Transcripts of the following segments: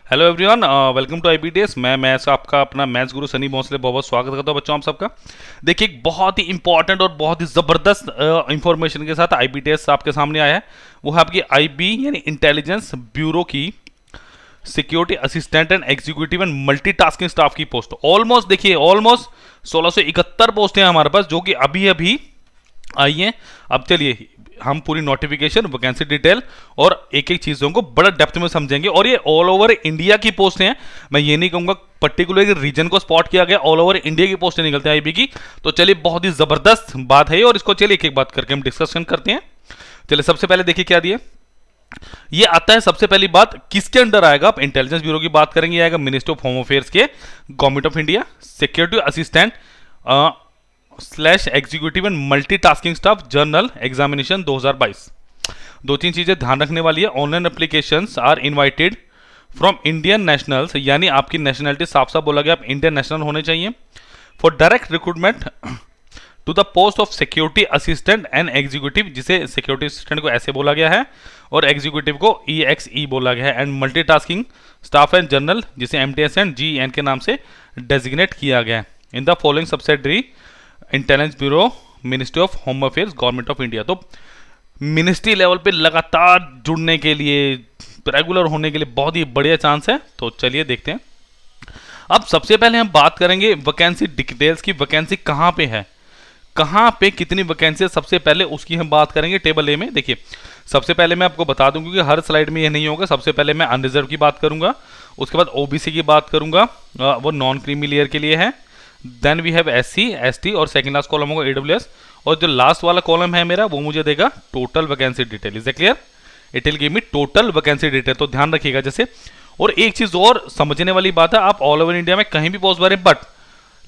Hello everyone, welcome to IBTS. मैं आपका अपना मैथ्स गुरु सनी भोसले बहुत बहुत स्वागत करता हूँ बच्चों आप सबका। देखिए, एक बहुत ही इंपॉर्टेंट और बहुत ही ज़बरदस्त इंफॉर्मेशन के साथ आईबीटीएस आपके सामने आया है। वो है आपकी आईबी यानी इंटेलिजेंस ब्यूरो की security assistant and executive and multitasking staff की पोस्ट। ऑलमोस्ट देखिए, ऑलमोस्ट 1671 पोस्टें हैं हमारे पास जो कि अभी अभी आई हैं। अब चलिए हम पूरी नोटिफिकेशन, वैकेंसी डिटेल और एक एक चीज़ों को बड़ा डेप्थ में समझेंगे। और ये ऑल ओवर इंडिया की पोस्टें हैं। मैं ये नहीं कहूँगा पर्टिकुलर रीजन को स्पॉट किया गया, ऑल ओवर इंडिया की पोस्टें निकलते हैं आईबी की। तो चलिए, बहुत ही ज़बरदस्त बात है और इसको चलिए एक एक बात करके हम डिस्कशन करते हैं। चलिए, सबसे पहले देखिए क्या दिए। ये आता है, सबसे पहली बात किसके अंडर आएगा। आप इंटेलिजेंस ब्यूरो की बात करेंगे, आएगा मिनिस्ट्री ऑफ होम अफेयर्स के, government of India, security assistant slash executive and multitasking staff general examination 2022। दो तीन चीजें ध्यान रखने वाली है। Online applications are invited from Indian nationals, यानी आपकी नेशनलिटी साफ साफ बोला गया आप इंडियन नेशनल होने चाहिए। For direct recruitment to the post of security assistant and executive, जिसे सिक्योरिटी असिस्टेंट को ऐसे बोला गया है और एग्जीक्यूटिव को EXE बोला गया है, and multitasking staff and general, जिसे MTS एंड GN के नाम से डेजिग्नेट किया गया है। In the following subsidiary intelligence bureau, ministry of home affairs, government of India. तो मिनिस्ट्री लेवल पे लगातार जुड़ने के लिए, रेगुलर होने के लिए बहुत ही बढ़िया चांस है। तो चलिए देखते हैं। अब सबसे पहले हम बात करेंगे वैकेंसी डिटेल्स की। वैकेंसी कहाँ पे है, कहाँ पे कितनी वैकेंसी है, सबसे पहले उसकी हम बात करेंगे टेबल ए में। देखिए, सबसे पहले मैं आपको बता दूं, क्योंकि हर स्लाइड में ये नहीं होगा। सबसे पहले मैं अनरिजर्व की बात करूंगा, उसके बाद OBC की बात करूंगा, वो नॉन क्रीमी लेयर के लिए है। Then we have SC ST और सेकंड लास्ट कॉलम होगा AWS, और जो लास्ट वाला कॉलम है मेरा वो मुझे देगा total vacancy detail. Is a clear? It will give me total vacancy detail. तो ध्यान रखिएगा जैसे। और एक चीज और समझने वाली बात है, आप ऑल ओवर इंडिया में कहीं भी पोस्ट भरें, बट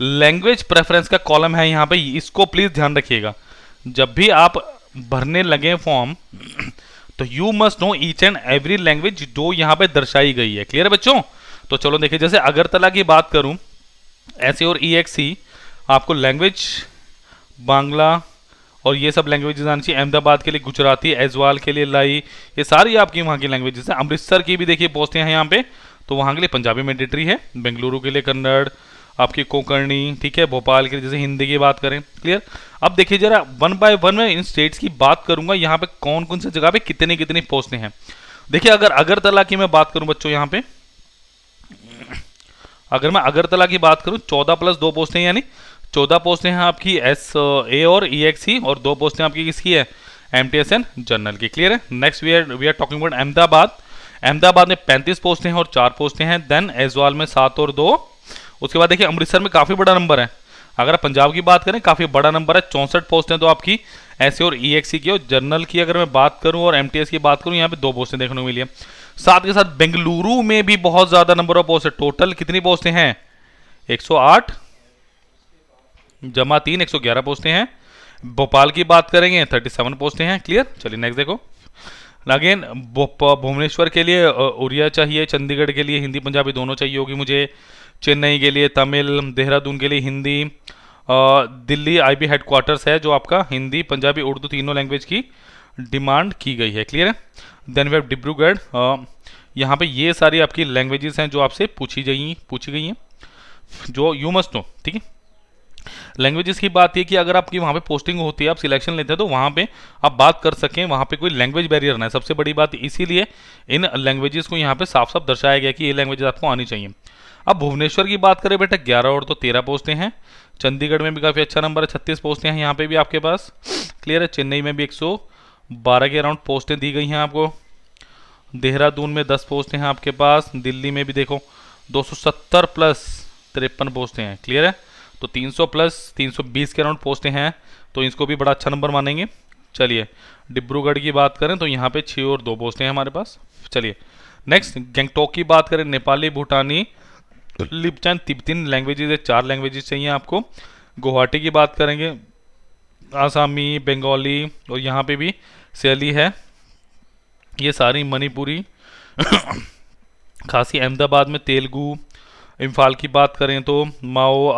लैंग्वेज प्रेफरेंस का कॉलम है यहाँ पे, इसको प्लीज ध्यान रखिएगा। जब भी आप भरने लगे फॉर्म तो you must know each and every language जो यहाँ पे दर्शाई गई है। क्लियर है बच्चों? तो चलो देखिए, जैसे अगरतला की बात करूं, ऐसे और EXE आपको लैंग्वेज बांग्ला और ये सब लैंग्वेजेस आनी चाहिए। अहमदाबाद के लिए गुजराती, ऐजवाल के लिए लाई, ये सारी आपकी वहाँ की लैंग्वेजेस हैं। अमृतसर की भी देखिए पोस्टें हैं यहाँ पे, तो वहाँ के लिए पंजाबी मैंडेटरी है। बेंगलुरु के लिए कन्नड़, आपकी कोंकणी, ठीक है। भोपाल के लिए जैसे हिंदी की बात करें। क्लियर? अब देखिए जरा वन बाय वन मैं इन स्टेट्स की बात करूंगा, यहाँ पे कौन कौन सी जगह पे कितनी कितनी पोस्टें हैं। देखिए, अगर अगरतला की मैं बात करूं बच्चों, यहाँ पे अगर मैं अगरतला की बात करूं, 14 प्लस 2 पोस्टें, यानी 14 पोस्टें हैं आपकी SA और EXE, और 2 पोस्टें आपकी किसकी है, MTS एंड जनरल की। क्लियर है? Next we are talking about Ahmedabad. Ahmedabad में 35 पोस्टें हैं और 4 पोस्टें हैं। देन ऐजवाल में 7 और 2। उसके बाद देखिए अमृतसर में काफ़ी बड़ा नंबर है। अगर आप पंजाब की बात करें, काफ़ी बड़ा नंबर है, 64 पोस्टें तो आपकी SA और EXE की। और जनरल की अगर मैं बात करूं और MTS की बात करूं, यहाँ पे 2 पोस्टें देखने को मिली है। साथ के साथ बेंगलुरु में भी बहुत ज़्यादा नंबर ऑफ पोस्ट है। टोटल कितनी पोस्टें हैं? 108 जमा 3, 111 पोस्टें हैं। भोपाल की बात करेंगे, 37 पोस्टें हैं। क्लियर? चलिए नेक्स्ट देखो। अगेन भुवनेश्वर के लिए उड़िया चाहिए, चंडीगढ़ के लिए हिंदी पंजाबी दोनों चाहिए होगी मुझे, चेन्नई के लिए तमिल, देहरादून के लिए हिंदी, दिल्ली IB हेडक्वार्टर्स है जो आपका हिंदी पंजाबी उर्दू तीनों लैंग्वेज की डिमांड की गई है। क्लियर है? Then we have Dibrugarh. यहाँ पे ये सारी आपकी लैंग्वेजेस हैं जो आपसे पूछी गई हैं, जो यू मस्ट नो। ठीक है? लैंग्वेजेस की बात ये कि अगर आपकी वहाँ पे पोस्टिंग होती है, आप सिलेक्शन लेते हैं, तो वहाँ पे आप बात कर सकें, वहाँ पे कोई लैंग्वेज बैरियर ना है। सबसे बड़ी बात इसीलिए इन लैंग्वेजेस को यहाँ पे साफ साफ दर्शाया गया कि ये लैंग्वेजेस आपको आनी चाहिए। अब भुवनेश्वर की बात करें बेटा, 11 और तो 13 पोस्टें हैं। चंडीगढ़ में भी काफ़ी अच्छा नंबर है, 36 पोस्टें हैं यहाँ पे भी आपके पास। क्लियर है? चेन्नई में भी 112 के अराउंड पोस्टें दी गई हैं आपको। देहरादून में 10 पोस्टें हैं आपके पास। दिल्ली में भी देखो 270 प्लस 53 पोस्टें हैं। क्लियर है? तो 300 प्लस 320 के अराउंड पोस्टें हैं, तो इसको भी बड़ा अच्छा नंबर मानेंगे। चलिए, डिब्रूगढ़ की बात करें तो यहाँ पे 6 और 2 पोस्टें हैं हमारे पास। चलिए नेक्स्ट, गंगटोक की बात करें, नेपाली, भूटानी, लिपचान, तिब्बतीन लैंग्वेजेज है, 4 लैंग्वेजेज चाहिए आपको। गुवाहाटी की बात करेंगे, आसामी, बंगाली, और यहाँ पे भी सैली है, ये सारी मणिपुरी खासी। अहमदाबाद में तेलुगु। इम्फाल की बात करें तो माओ,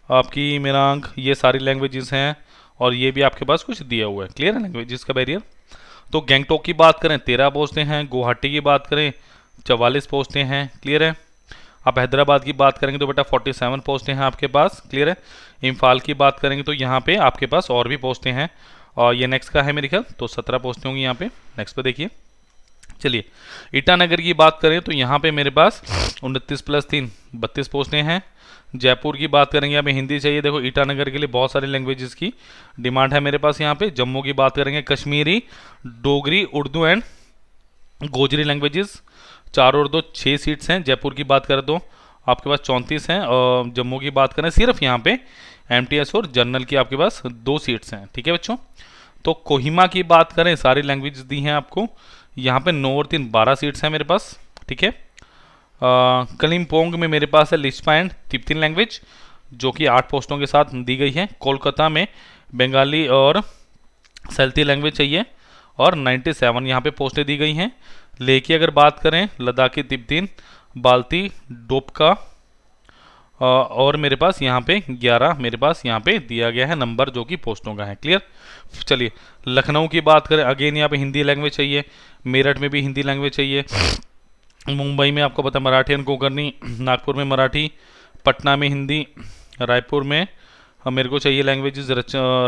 आपकी मिरांग, ये सारी लैंग्वेजेस हैं, और ये भी आपके पास कुछ दिया हुआ है। क्लियर है लैंग्वेजेस का बैरियर? तो गैंगटोक की बात करें 13 पोस्टें हैं। गुवाहाटी की बात करें 44 पोस्टें हैं, क्लियर है। आप हैदराबाद की बात करेंगे तो बेटा 47 पोस्टें हैं आपके पास, क्लियर है। इम्फाल की बात करेंगे तो यहाँ पे आपके पास और भी पोस्टें हैं, और ये नेक्स्ट का है मेरे ख्याल, तो 17 पोस्टें होंगी यहाँ पे। नेक्स्ट पे देखिए, चलिए ईटानगर की बात करें तो यहाँ पे मेरे पास 29 + 3 32 पोस्टें हैं। जयपुर की बात करेंगे, यहाँ पे हिंदी चाहिए, देखो ईटानगर के लिए बहुत सारी लैंग्वेजेस की डिमांड है मेरे पास यहाँ पे। जम्मू की बात करेंगे, कश्मीरी, डोगरी, उर्दू एंड गोजरी लैंग्वेजेस, 4 और 2 6 सीट्स हैं। जयपुर की बात करें तो आपके पास 34 हैं, और जम्मू की बात करें सिर्फ यहाँ पे MTS और जनरल की आपके पास 2 सीट्स हैं, ठीक है बच्चों। तो कोहिमा की बात करें, सारी लैंग्वेज दी हैं आपको, यहाँ पे 9 और 3 12 सीट्स हैं मेरे पास, ठीक है। कलिम्पोंग में मेरे पास है लिस्पा एंड तिब्बतीन लैंग्वेज, जो कि 8 पोस्टों के साथ दी गई है। कोलकाता में बंगाली और सल्ती लैंग्वेज चाहिए, और 97 यहाँ पे पोस्टें दी गई हैं। लेह की अगर बात करें, लद्दाखी, तिब्बतीन, बाल्ती, डोपका, और मेरे पास यहाँ पे 11 मेरे पास यहाँ पे दिया गया है नंबर, जो कि पोस्टों का है, क्लियर। चलिए लखनऊ की बात करें, अगेन यहाँ पे हिंदी लैंग्वेज चाहिए, मेरठ में भी हिंदी लैंग्वेज चाहिए, मुंबई में आपको पता मराठी एंड कोंकणी, नागपुर में मराठी, पटना में हिंदी, रायपुर में मेरे को चाहिए लैंग्वेजेस,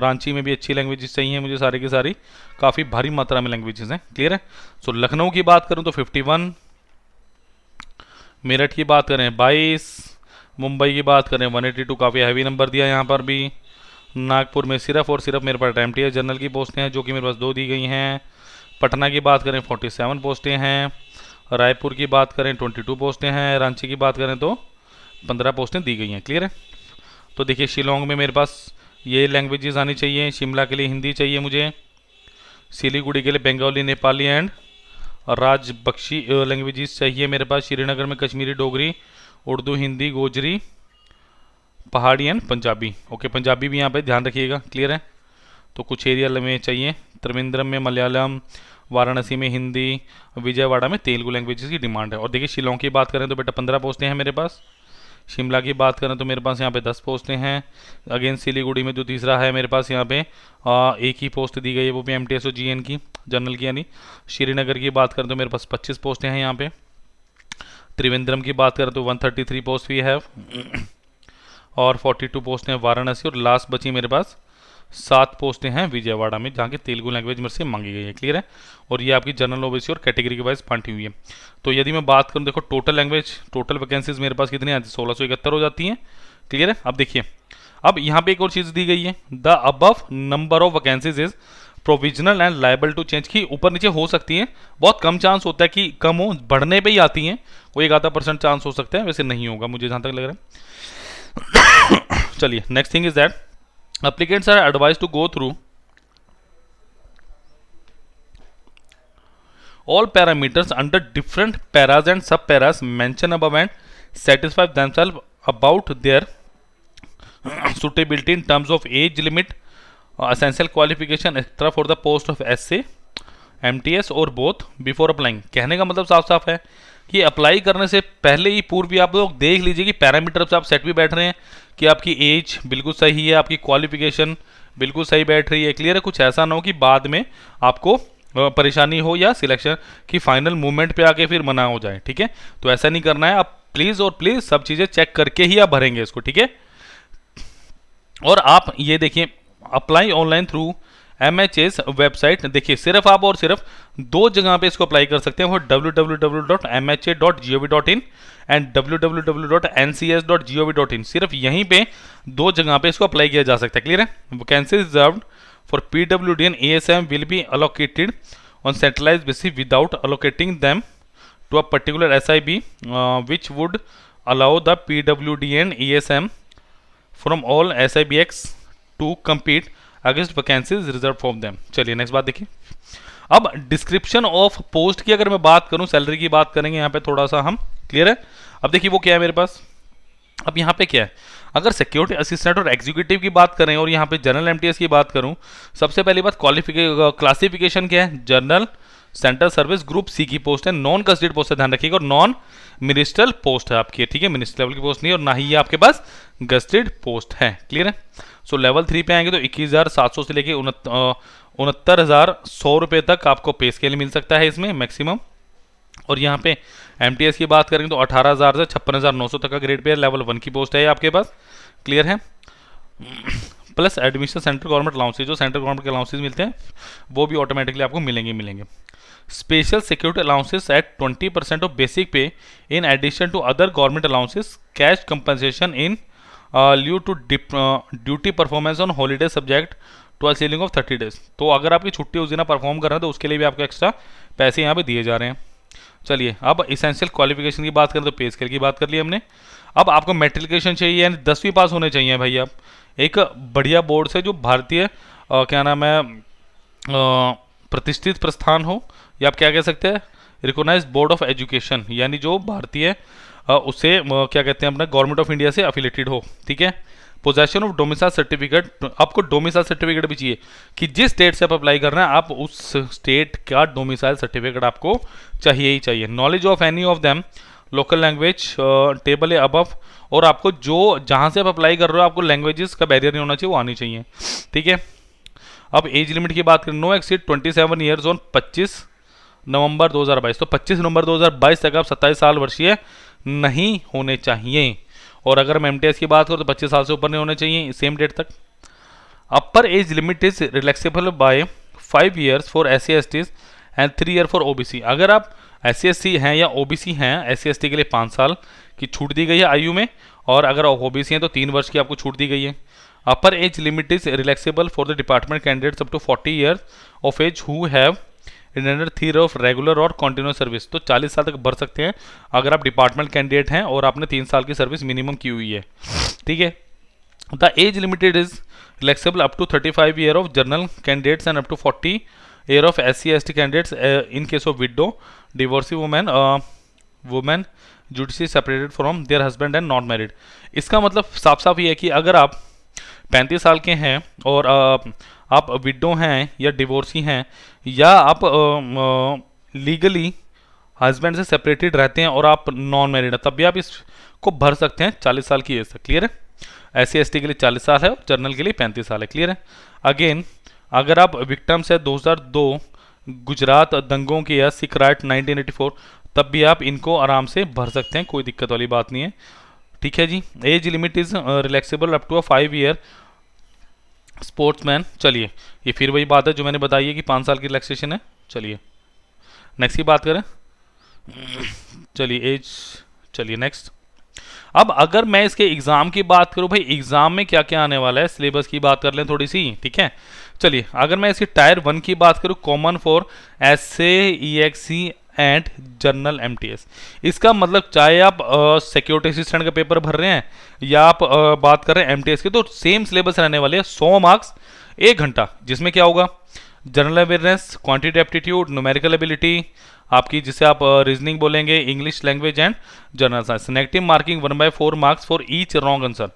रांची में भी अच्छी लैंग्वेजेस चाहिए मुझे, सारी की सारी काफ़ी भारी मात्रा में लैंग्वेजेस हैं, क्लियर है। सो लखनऊ की बात करूँ तो 51, मेरठ की बात करें 22, मुंबई की बात करें 182, काफ़ी हैवी नंबर दिया यहाँ पर भी। नागपुर में सिर्फ और सिर्फ मेरे पास MTS जनरल की पोस्टें हैं, जो कि मेरे पास 2 दी गई हैं। पटना की बात करें 47 पोस्टें हैं। रायपुर की बात करें 22 पोस्टें हैं। रांची की बात करें तो 15 पोस्टें दी गई हैं, क्लियर है। तो देखिए शिलोंग में मेरे पास ये लैंग्वेजेस आनी चाहिए, शिमला के लिए हिंदी चाहिए मुझे, सिलीगुड़ी के लिए बंगाली, नेपाली एंड राजबख्शी लैंग्वेजेस चाहिए मेरे पास। श्रीनगर में कश्मीरी, डोगरी, उर्दू, हिंदी, गोजरी, पहाड़ी एंड पंजाबी। ओके, पंजाबी भी यहाँ पे ध्यान रखिएगा, क्लियर है। तो कुछ एरिया में चाहिए, त्रिवेंद्रम में मलयालम, वाराणसी में हिंदी, विजयवाड़ा में तेलुगु लैंग्वेजेस की डिमांड है। और देखिए शिलोंग की बात करें तो बेटा 15 पोस्टें हैं मेरे पास। शिमला की बात करें तो मेरे पास यहाँ पे 10 पोस्टें हैं। अगेन सिलीगुड़ी में जो तीसरा है मेरे पास यहाँ पे एक ही पोस्ट दी गई है, वो भी MTS और GN की, जनरल की यानी। श्रीनगर की बात करें तो मेरे पास 25 पोस्टें हैं यहाँ पे। त्रिवेंद्रम की बात करें तो 133 पोस्ट वी हैव, और 42 पोस्टें हैं वाराणसी, और लास्ट बची मेरे पास 7 पोस्टें हैं विजयवाड़ा में, जहाँ की तेलुगु लैंग्वेज मेरे से मांगी गई है, क्लियर है। और ये आपकी जनरल OBC और कैटेगरी के वाइज बांटी हुई है। तो यदि मैं बात करूँ, देखो टोटल लैंग्वेज, टोटल वैकेंसीज मेरे पास कितनी आती है, 1671 हो जाती हैं, क्लियर है। अब देखिए, अब यहाँ पे एक और चीज़ दी गई है, the above number of vacancies is provisional and liable to change, की ऊपर नीचे हो सकती हैं, बहुत कम चांस होता है कि कम हो, बढ़ने पे ही आती हैं, कोई 1-आधा% चांस हो सकता है, वैसे नहीं होगा मुझे जहाँ तक लग रहा है। चलिए next thing is that applicants are advised to go through all parameters under different paras and sub paras mentioned above and satisfy themselves about their suitability in terms of age limit, essential qualification etc for the post of SA, MTS और both before applying। कहने का मतलब साफ साफ है कि apply करने से पहले ही पूर्व आप लोग देख लीजिए कि पैरामीटर से आप सेट भी बैठ रहे हैं, कि आपकी एज बिल्कुल सही है, आपकी क्वालिफिकेशन बिल्कुल सही बैठ रही है, क्लियर है। कुछ ऐसा ना हो कि बाद में आपको परेशानी हो या सिलेक्शन की फाइनल मूवमेंट पे आके फिर मना हो जाए, ठीक है। तो ऐसा नहीं करना है, आप प्लीज़ और प्लीज़ सब चीज़ें चेक करके ही आप भरेंगे इसको, ठीक है। और आप ये देखिए, apply online through MHA's website, देखिए सिर्फ आप और सिर्फ 2 जगह पे इसको अप्लाई कर सकते हैं, वो www.mha.gov.in एंड www.ncs.gov.in। सिर्फ यहीं पे 2 जगह पे इसको अप्लाई किया जा सकता है, क्लियर है। Vacancy reserved for PWD and ASM will be allocated on centralised basis without allocating them to a particular SIB which would allow the PWD and ASM from all SIBX to compete against vacancies reserve for them. चलिए next बात देखिए, अब description of post की अगर मैं बात करूं, salary की बात करेंगे यहाँ पे थोड़ा सा हम, क्लियर है। अब देखिए वो क्या है मेरे पास, अब यहाँ पे क्या है, अगर सिक्योरिटी असिस्टेंट और एग्जीक्यूटिव की बात करें और यहाँ पे जनरल MTS की बात करूं, सबसे पहली बात क्लासिफिकेशन क्या है, general central service group C की पोस्ट है, नॉन गस्टेड पोस्ट है, ध्यान रखिएगा, और नॉन मिनिस्ट्रियल पोस्ट है आपकी, ठीक है, मिनिस्ट्रियल लेवल की पोस्ट नहीं, और ना ही ये आपके पास गस्टेड पोस्ट है, क्लियर है। सो लेवल 3 पे आएंगे तो 21,700 से लेके 69,100 रुपये तक आपको पे स्केल मिल सकता है इसमें मैक्सिमम। और यहाँ पे एमटीएस की बात करेंगे तो 18,000 से 56,900 तक का ग्रेड पे है, लेवल 1 की पोस्ट है आपके पास। क्लियर है। Plus admission central government allowances, जो सेंट्रल गवर्नमेंट के अलाउंसेज मिलते हैं वो भी ऑटोमेटिकली आपको मिलेंगे। Special security allowances at 20% of basic pay in addition to other government allowances, cash compensation in lieu to duty performance on holiday subject to a ceiling of 30 days. तो अगर आपकी छुट्टी उस दिन परफॉर्म कर रहे हैं तो उसके लिए भी आपको एक्स्ट्रा पैसे यहाँ पे दिए जा रहे हैं। चलिए अब इसेंशियल क्वालिफिकेशन की बात करें तो पे स्केल की बात कर ली हमने। अब आपको मेट्रिकुलेशन चाहिए यानी 10वीं पास होने चाहिए भाई, आप एक बढ़िया बोर्ड से जो भारतीय क्या नाम है प्रतिष्ठित प्रस्थान हो, या आप क्या कह सकते हैं रिकॉग्नाइज्ड बोर्ड ऑफ एजुकेशन, यानी जो भारतीय उससे क्या कहते हैं अपना गवर्नमेंट ऑफ इंडिया से एफिलेटेड हो। ठीक है। पोजेशन ऑफ डोमिसाइल सर्टिफिकेट, आपको डोमिसाइल सर्टिफिकेट भी चाहिए कि जिस स्टेट से आप अप्लाई कर रहे हैं आप उस स्टेट का डोमिसाइल सर्टिफिकेट आपको चाहिए ही चाहिए। Knowledge of any of them local language table है अबव, और आपको जो जहाँ से आप अप्लाई कर रहे हो आपको लैंग्वेजेस का बैरियर नहीं होना चाहिए, वो आनी चाहिए। ठीक है। अब एज लिमिट की बात करें, नो एक्सीड 27 ईयर्स ऑन 25 नवंबर 2022, तो 25 नवंबर 2022 तक आप 27 साल वर्षीय नहीं होने चाहिए। और अगर हम एमटीएस की बात करें तो 25 साल से ऊपर नहीं होने चाहिए सेम डेट तक। Upper age limit is relaxable by 5 years for SC/STs and 3 year for OBC। अगर आप SC/ST हैं या OBC हैं, SC/ST के लिए 5 साल की छूट दी गई है आयु में, और अगर OBC हैं तो 3 वर्ष की आपको छूट दी गई है। Upper age limit is relaxable for the department candidates up to 40 years of age who have rendered 3 year of regular और कंटिन्यूस सर्विस, तो 40 साल तक भर सकते हैं अगर आप डिपार्टमेंट कैंडिडेट हैं और आपने 3 साल की सर्विस मिनिमम की हुई है। ठीक है। The age limited is relaxable up to 35 year of general candidates and up to 40 year of SC/ST candidates in case of widow divorcee women judicially separated from their husband and not married. इसका मतलब साफ साफ ये है कि अगर आप 35 साल के हैं और आप विडो हैं या डिवोर्सी हैं, या आप लीगली हस्बैंड से सेपरेटेड रहते हैं और आप नॉन मैरिड हैं, तब भी आप इसको भर सकते हैं 40 साल की एज तक। क्लियर है। SC/ST के लिए 40 साल है और जनरल के लिए 35 साल है। क्लियर है। अगेन अगर आप विक्टिम्स है 2002 गुजरात दंगों के या सिख राइट 1984, तब भी आप इनको आराम से भर सकते हैं, कोई दिक्कत वाली बात नहीं है। ठीक है जी। Age limit is relaxable up to 5 year sportsman. चलिए ये फिर वही बात है जो मैंने बताई है कि 5 साल की रिलैक्सेशन है। चलिए नेक्स्ट की बात करें। चलिए एज, चलिए नेक्स्ट। अब अगर मैं इसके एग्जाम की बात करूं, भाई एग्जाम में क्या क्या आने वाला है, सिलेबस की बात कर लें थोड़ी सी। ठीक है। चलिए अगर मैं इसकी टायर 1 की बात करूं, common for SA EXE and general MTS, इसका मतलब चाहे आप सिक्योरिटी असिस्टेंट का पेपर भर रहे हैं या आप बात कर रहे हैं MTS की, तो सेम सिलेबस रहने वाले हैं। 100 मार्क्स 1 घंटा, जिसमें क्या होगा general awareness, quantity aptitude, numerical ability आपकी, जिसे आप रीजनिंग बोलेंगे, English language and general science. Negative marking 1/4 marks for each wrong answer,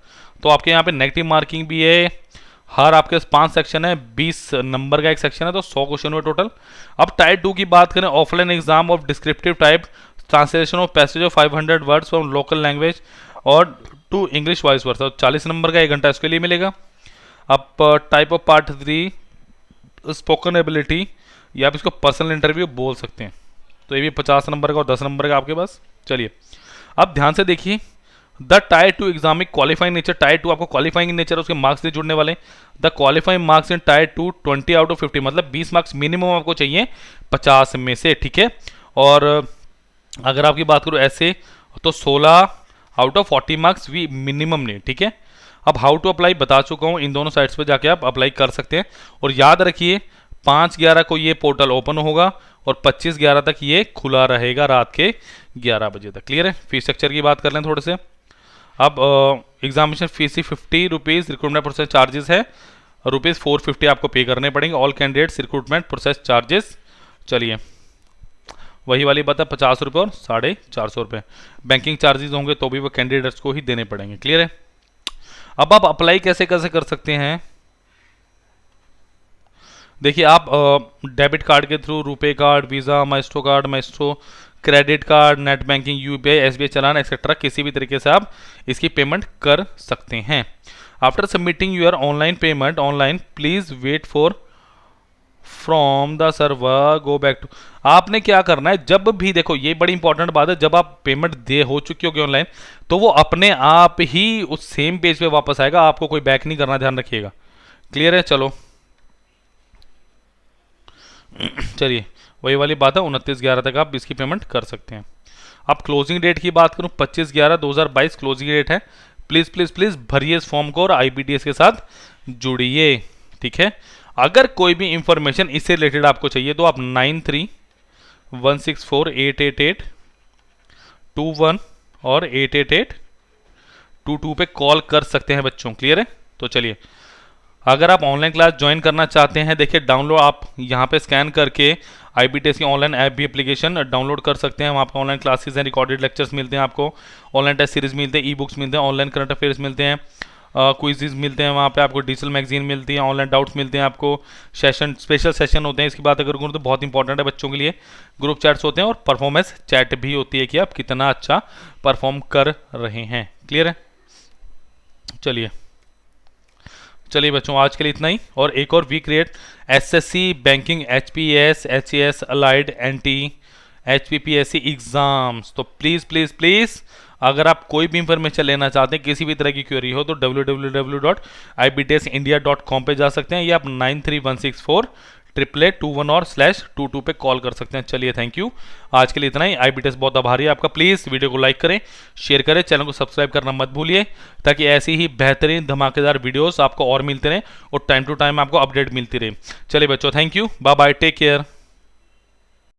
तो आपके यहाँ पे नेगेटिव मार्किंग भी है। हर आपके 5 सेक्शन है, 20 नंबर का एक सेक्शन है, तो 100 क्वेश्चन हुए टोटल। अब टाइप 2 की बात करें, offline exam of descriptive type, translation of passage of 500 words from local language और to English vice versa, 40 number का 1 घंटा इसके लिए मिलेगा। अब type of part 3 spoken ability, या आप इसको पर्सनल इंटरव्यू बोल सकते हैं, तो ये भी 50 नंबर का और 10 नंबर का आपके पास। चलिए अब ध्यान से देखिए, द टायर 2 एग्जाम में क्वालिफाइंग नेचर, टायर 2 आपको क्वालिफाइंग नेचर उसके मार्क्स से जुड़ने वाले। The qualifying marks in tyre 2 20 out of 50, मतलब 20 मार्क्स मिनिमम आपको चाहिए 50 में से। ठीक है। और अगर आपकी बात करूँ ऐसे तो 16 आउट ऑफ 40 मार्क्स भी मिनिमम नहीं। ठीक है। अब हाउ टू अप्लाई बता चुका हूँ, इन दोनों साइट्स पर जाके आप अप्लाई कर सकते हैं। और याद रखिए 5/11 को ये पोर्टल ओपन होगा और 25/11 तक ये खुला रहेगा रात के 11 बजे तक। क्लियर है। फीस स्ट्रक्चर की बात कर लें थोड़े से। अब एग्जामिनेशन फीस ही 50 रुपीज़, रिक्रूटमेंट प्रोसेस चार्जेस है ₹450 आपको पे करने पड़ेंगे। All candidates recruitment process charges, चलिए वही वाली बात है, 50 रुपये और 450 रुपये। बैंकिंग चार्जेस होंगे तो भी वो कैंडिडेट्स को ही देने पड़ेंगे। क्लियर है। अब आप अप्लाई कैसे कैसे कर सकते हैं, देखिए आप डेबिट कार्ड के through, RuPay card, visa, maestro card, maestro credit card, net banking, UPI, SBI चालान एक्सेट्रा, किसी भी तरीके से आप इसकी पेमेंट कर सकते हैं। After submitting your online payment online, please wait for from the server go back to. आपने क्या करना है, जब भी देखो ये बड़ी इंपॉर्टेंट बात है, जब आप पेमेंट दे हो चुकी होगी ऑनलाइन तो वो अपने आप ही उस सेम पेज पे वापस आएगा, आपको कोई बैक नहीं करना, ध्यान रखिएगा। क्लियर है? चलो चलिए वही वाली बात है, 29/11 तक आप इसकी पेमेंट कर सकते हैं। अब क्लोजिंग डेट की बात करूं, 25/11/2022 क्लोजिंग डेट है। प्लीज़ प्लीज़ प्लीज़ भरिए इस फॉर्म को और IBTS के साथ जुड़िए, ठीक है। अगर कोई भी इंफॉर्मेशन इससे रिलेटेड आपको चाहिए तो आप 9316488821 और 88822 पे कॉल कर सकते हैं बच्चों। क्लियर है? तो चलिए, अगर आप ऑनलाइन क्लास ज्वाइन करना चाहते हैं, देखिए डाउनलोड आप यहाँ पे स्कैन करके IBTS की ऑनलाइन ऐप भी एप्लीकेशन डाउनलोड कर सकते हैं। वहाँ पे ऑनलाइन क्लासेस हैं, रिकॉर्डेड लेक्चर्स मिलते हैं आपको, ऑनलाइन टेस्ट सीरीज मिलते हैं, ई बुक्स मिलते हैं, ऑनलाइन करंट अफेयर्स मिलते हैं, क्विज़ मिलते हैं, वहाँ पे आपको डिजिटल मैगजीन मिलती है, ऑनलाइन डाउट्स मिलते हैं आपको, सेशन स्पेशल सेशन होते हैं। इसकी बात अगर करूँ तो बहुत इंपॉर्टेंट है बच्चों के लिए, ग्रुप चैट्स होते हैं और परफॉर्मेंस चैट भी होती है कि आप कितना अच्छा परफॉर्म कर रहे हैं। क्लियर है? चलिए चलिए बच्चों, आज के लिए इतना ही। और एक और we create SSC banking, HPS, HAS अलाइड, NT, HPPSC एग्जाम्स। तो प्लीज़ प्लीज़ प्लीज़ अगर आप कोई भी इंफॉर्मेशन लेना चाहते हैं, किसी भी तरह की क्वेरी हो, तो www.ibtsindia.com पे जा सकते हैं, या आप 9316488821 और /22 पे कॉल कर सकते हैं। चलिए थैंक यू, आज के लिए इतना ही। IBTS बहुत आभारी है आपका। प्लीज़ वीडियो को लाइक करें, शेयर करें, चैनल को सब्सक्राइब करना मत भूलिए, ताकि ऐसी ही बेहतरीन धमाकेदार वीडियोस आपको और मिलते रहें और टाइम टू टाइम आपको अपडेट मिलती रहे। चलिए बच्चों, thank you, bye bye, take care.